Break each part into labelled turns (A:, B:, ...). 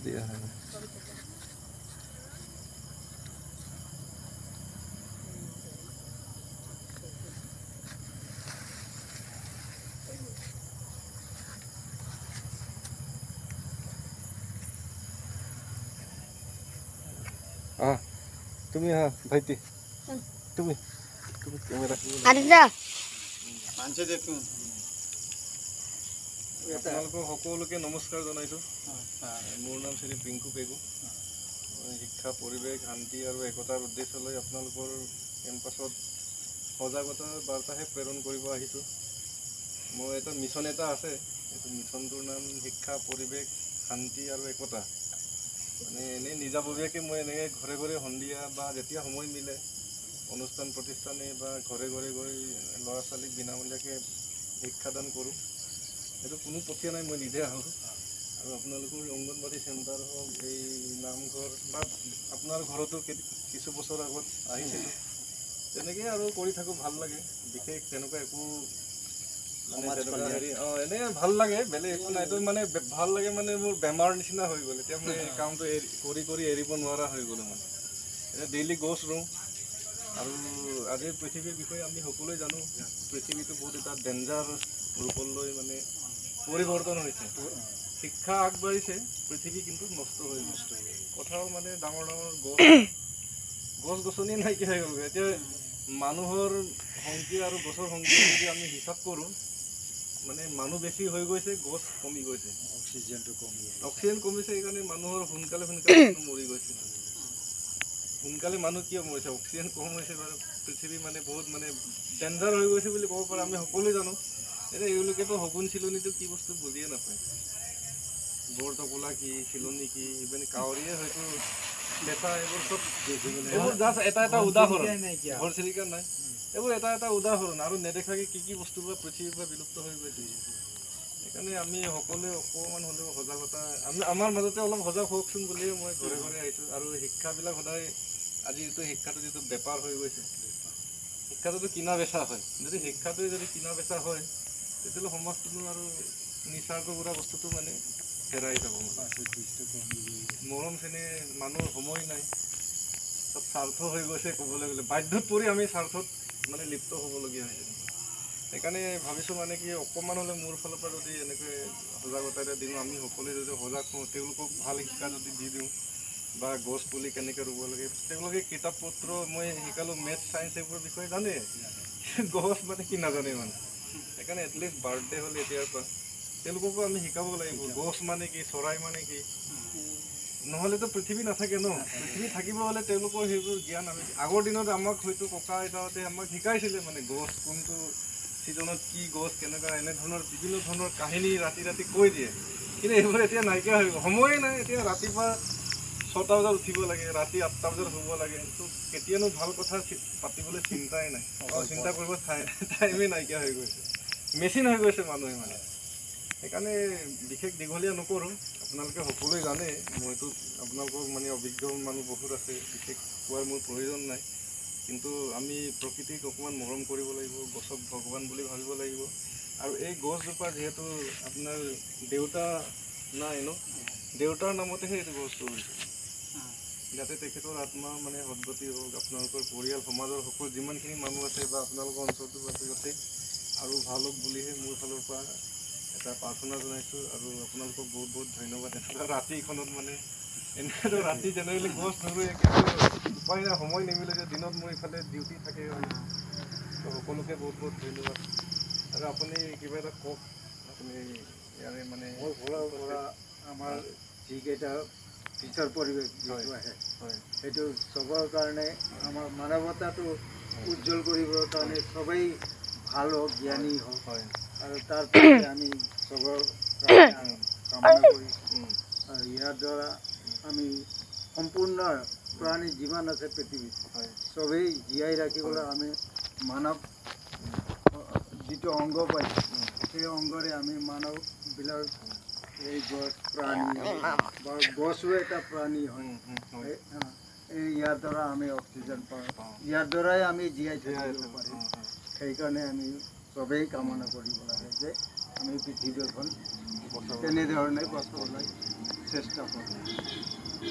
A: दिया है हाँ तुम्हें हाँ भाईती तुम्हें तुम्हें कैमरा
B: आदित्य
C: मानছে যে তুমি
A: আপোনালোকক সকলোকে নমস্কাৰ জনাইছোঁ। মোৰ নাম শ্ৰী পিংকু পেগু। শিক্ষা পৰিৱেশ শান্তি আৰু একতাৰ উদ্দেশ্য লৈ আপোনালোকৰ কেম্পাছত সজাগতাৰ বাৰ্তাহে প্ৰেৰণ কৰিব আহিছোঁ। মোৰ এটা মিছন এটা আছে, এইটো মিছনটোৰ নাম শিক্ষা পৰিৱেশ শান্তি আৰু একতা। মানে এনেই নিজাববীয়াকৈ মই এনেকৈ ঘৰে ঘৰে সন্ধিয়া বা যেতিয়া সময় মিলে অনুষ্ঠান প্ৰতিষ্ঠানে বা ঘৰে ঘৰে গৈ ল'ৰা ছোৱালীক বিনামূলীয়াকৈ শিক্ষাদান কৰোঁ। এইটো কোনো প্ৰক্ৰিয়া নাই, মই নিজে আহোঁ। আৰু আপোনালোকৰ অংগনবাদী চেণ্টাৰ হওক, এই নামঘৰ বা আপোনাৰ ঘৰতো কিছু বছৰ আগত আহিছিলোঁ। তেনেকৈ আৰু কৰি থাকোঁ, ভাল লাগে। বিশেষ তেনেকুৱা একো মানে তেনেকুৱা হেৰি এনেই ভাল লাগে, বেলেগ একো নাই। মানে ভাল লাগে মানে মোৰ বেমাৰ নিচিনা হৈ গ'ল। এতিয়া মই এই কামটো কৰি কৰি এৰিব নোৱাৰা হৈ গ'লোঁ। মানে এতিয়া ডেইলি গছ ৰুওঁ। আৰু আজিৰ পৃথিৱীৰ বিষয়ে আমি সকলোৱে জানো, পৃথিৱীটো বহুত এটা ডেঞ্জাৰ ৰূপলৈ মানে পৰিৱৰ্তন হৈছে। শিক্ষা আগবাঢ়িছে, পৃথিৱী কিন্তু নষ্ট হৈ গৈছে। কথা হ'ল মানে ডাঙৰ ডাঙৰ গছ গছনি নাইকিয়া হৈ গ'লগৈ। এতিয়া মানুহৰ সংখ্যা আৰু গছৰ সংখ্যা যদি আমি হিচাপ কৰোঁ, মানে মানুহ বেছি হৈ গৈছে, গছ কমি গৈছে। অক্সিজেন কমিছে, সেইকাৰণে মানুহৰ সোনকালে মৰি গৈছে। সোনকালে মানুহ কিয় মৰিছে? অক্সিজেন কম হৈছে বাৰু। পৃথিৱী মানে বহুত মানে ডেঞ্জাৰ হৈ গৈছে বুলি ক'ব পাৰে, আমি সকলোৱে জানো। এতিয়া এওঁলোকেতো সপোন চিলনিটো কি বস্তু বুজিয়ে নাপায়। বৰটোকোলা কি, চিলনি কি, ইভেন কাউৰীয়ে হয়তো লেচা এইবোৰ চব এইবোৰ জাষ্ট এটা এটা উদাহৰণ। ঘৰচিৰিকা নাই, এইবোৰ এটা এটা উদাহৰণ। আৰু নেদেখাকৈ কি বস্তুবোৰ পৃথিৱীৰ পৰা বিলুপ্ত হৈ গৈছে। সেইকাৰণে আমি সকলোৱে অকণমান হ'লেও সজাগতা, আমাৰ মাজতে অলপ সজাগ হওকচোন বুলিয়ে মই ঘৰে ঘৰে আহিছোঁ। আৰু শিক্ষাবিলাক সদায়, আজি যিটো শিক্ষাটো যিটো বেপাৰ হৈ গৈছে, শিক্ষাটোতো কিনা বেচা হয়। যদি শিক্ষাটোৱে যদি কিনা বেচা হয়, তেতিয়াহ'লে সমাজটোনো আৰু নিচাৰ্গ কৰা বস্তুটো মানে হেৰাই যাব। মৰম চেনেহ মানুহৰ সময় নাই, চব স্বাৰ্থ হৈ গৈছে। ক'বলৈ গ'লে বাধ্যত পৰি আমি স্বাৰ্থত মানে লিপ্ত হ'বলগীয়া হৈছে। সেইকাৰণে ভাবিছোঁ মানে কি, অকণমান হ'লে মোৰ ফালৰ পৰা যদি এনেকৈ সজাগতা এটা দিওঁ, আমি সকলোৱে যদি সজাগ হওঁ, তেওঁলোকক ভাল শিক্ষা যদি দি দিওঁ, বা গছ পুলি কেনেকৈ ৰুব লাগে, তেওঁলোকে কিতাপ পত্ৰ মই শিকালোঁ, মেথছ চায়েন্স এইবোৰৰ বিষয়ে জানে, গছ মানে কি নাজানে মানে। সেইকাৰণে এটলিষ্ট বাৰ্থডে হ'লে এতিয়াৰ পৰা তেওঁলোককো আমি শিকাব লাগিব, গছ মানে কি, চৰাই মানে কি। নহ'লেতো পৃথিৱী নাথাকে ন। পৃথিৱী থাকিব হ'লে তেওঁলোকৰ সেইবোৰ জ্ঞান আমি, আগৰ দিনত আমাক হয়তো ককা আইতাহঁতে আমাক শিকাইছিলে মানে গছ কোনটো ছিজনত কি গছ কেনেকুৱা, এনেধৰণৰ বিভিন্ন ধৰণৰ কাহিনী ৰাতি ৰাতি কৈ দিয়ে। কিন্তু এইবোৰ এতিয়া নাইকিয়া হৈ গ'ল, সময়ে নাই। এতিয়া ৰাতিপুৱা 6টা বজাত উঠিব লাগে, ৰাতি 8টা বজাত শুব লাগে। তো কেতিয়ানো ভাল কথা পাতিবলৈ চিন্তাই নাই, চিন্তা কৰিব টাইমেই নাইকিয়া হৈ গৈছে। মেচিন হৈ গৈছে মানুহে মানে। সেইকাৰণে বিশেষ দীঘলীয়া নকৰোঁ। আপোনালোকে সকলোৱে জানে, মইতো আপোনালোকক মানে অভিজ্ঞ মানুহ বহুত আছে, বিশেষ কোৱাৰ মোৰ প্ৰয়োজন নাই। কিন্তু আমি প্ৰকৃতিক অকণমান মৰম কৰিব লাগিব, গছক ভগৱান বুলি ভাবিব লাগিব। আৰু এই গছজোপা যিহেতু আপোনাৰ দেউতা নাই ন, দেউতাৰ নামতেহে এইটো গছটো হৈছে। যাতে তেখেতৰ আত্মা মানে সদ্গতি হওক, আপোনালোকৰ পৰিয়াল সমাজৰ সকলো যিমানখিনি মানুহ আছে বা আপোনালোকৰ অঞ্চলটোৰ আছে, যাতে আৰু ভাল হওক বুলিহে মোৰ ফালৰ পৰা এটা প্ৰাৰ্থনা জনাইছোঁ। আৰু আপোনালোকক বহুত বহুত ধন্যবাদ। এনেকুৱা ৰাতিখনত মানে এনেকুৱাতো ৰাতি জেনেৰেলি গছ নোৰোৱে, কিন্তু উপায় নাই, সময় নিমিলে যে। দিনত মোৰ ইফালে ডিউটি থাকে। তো সকলোকে বহুত বহুত ধন্যবাদ। আৰু আপুনি কিবা এটা কওক, আপুনি ইয়াৰে মানে
C: মোৰ ফালৰ পৰা আমাৰ যিকেইটা টিচাৰ পৰিৱেশ যিটো আহে, সেইটো চবৰ কাৰণে, আমাৰ মানৱতাটো উজ্জ্বল কৰিবৰ কাৰণে চবেই ভাল হওক, জ্ঞানী হওক। আৰু তাৰ প্ৰতি আমি চবৰ কামনা কৰিছোঁ। আৰু ইয়াৰ দ্বাৰা আমি সম্পূৰ্ণ প্ৰাণী যিমান আছে পৃথিৱীত চবেই জীয়াই ৰাখিবলৈ আমি মানৱ যিটো অংগ পাইছোঁ, সেই অংগৰে আমি মানৱবিলাক এই গছ প্ৰাণী বা গছো এটা প্ৰাণী হয়। ইয়াৰ দ্বাৰা আমি অক্সিজেন পাওঁ, ইয়াৰ দ্বাৰাই আমি জীয়াই থাকিব পাৰিম। সেইকাৰণে আমি চবেই কামনা কৰিব লাগে যে আমি পৃথিৱীখন তেনেধৰণে বচাবলৈ চেষ্টা কৰোঁ।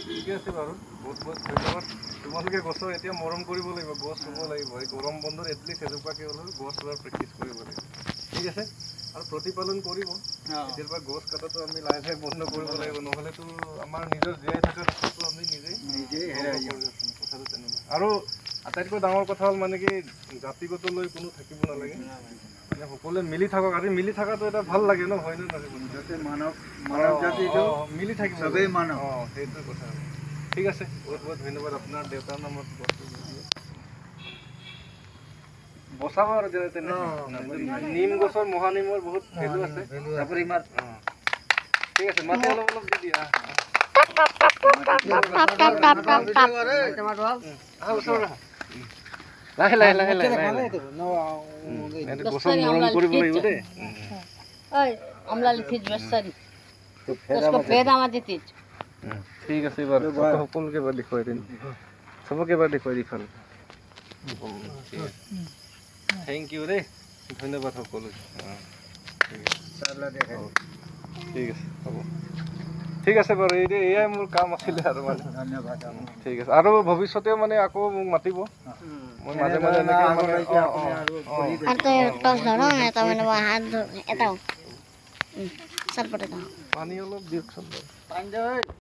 A: ঠিকে আছে বাৰু, বহুত বহুত ধন্যবাদ। তোমালোকে গছৰ এতিয়া মৰম কৰিব লাগিব, গছ ৰুব লাগিব। এই গৰম বন্ধত এটলিষ্ট এজোপাকে হ'লেও গছ ৰোৱাৰ প্ৰেক্টিচ কৰিব লাগিব। ঠিক আছে, আৰু প্ৰতিপালন কৰিব। এতিয়াৰ পৰা গছ কটাটো আমি লাহে লাহে বন্ধ কৰিব লাগিব, নহ'লেতো আমাৰ নিজৰ জীয়াই থকা ৰাস্তাটো আমি নিজেই হেৰাই যাম। কথাটো তেনেকুৱা। আৰু আটাইতকৈ ডাঙৰ কথা হ'ল মানে কি, জাতিগত লৈ কোনো থাকিব নালাগে, মানে সকলোৱে মিলি থাকক। আৰু মিলি থকাটো এটা ভাল লাগে ন, হয়নে নহয়?
C: যাতে মানৱ জাতিটো
A: মিলি থাকিব,
C: চবেই মানৱ।
A: সেইটোৱে কথা। ঠিক আছে, বহুত বহুত ধন্যবাদ। আপোনাৰ দেউতাৰ নামত গছটো বচাব আৰু যেনে তেনে। নিম গছৰ, মহানিমৰ বহুত ভেলু আছে। ঠিক আছে, মাটি অলপ অলপ দি দিয়া। লাহে লাহে লাহে লাহে গছক মৰম কৰিব লাগিব দেই। ঠিক আছে, বাৰু সকলোকে এবাৰ দেখুৱাই দিম, চবকে এবাৰ দেখুৱাই দি খাল। থেংক ইউ দেই, ধন্যবাদ সকলোকে। ঠিক আছে, হ'ব। ঠিক আছে বাৰু, এয়াই মোৰ কাম আছিলে আৰু মানে।
C: ধন্যবাদ।
A: ঠিক আছে, আৰু ভৱিষ্যতেও মানে আকৌ মোক মাতিব, মই মাজে মাজে এনেকৈ মানে পানী অলপ দিয়কচোন বাৰু।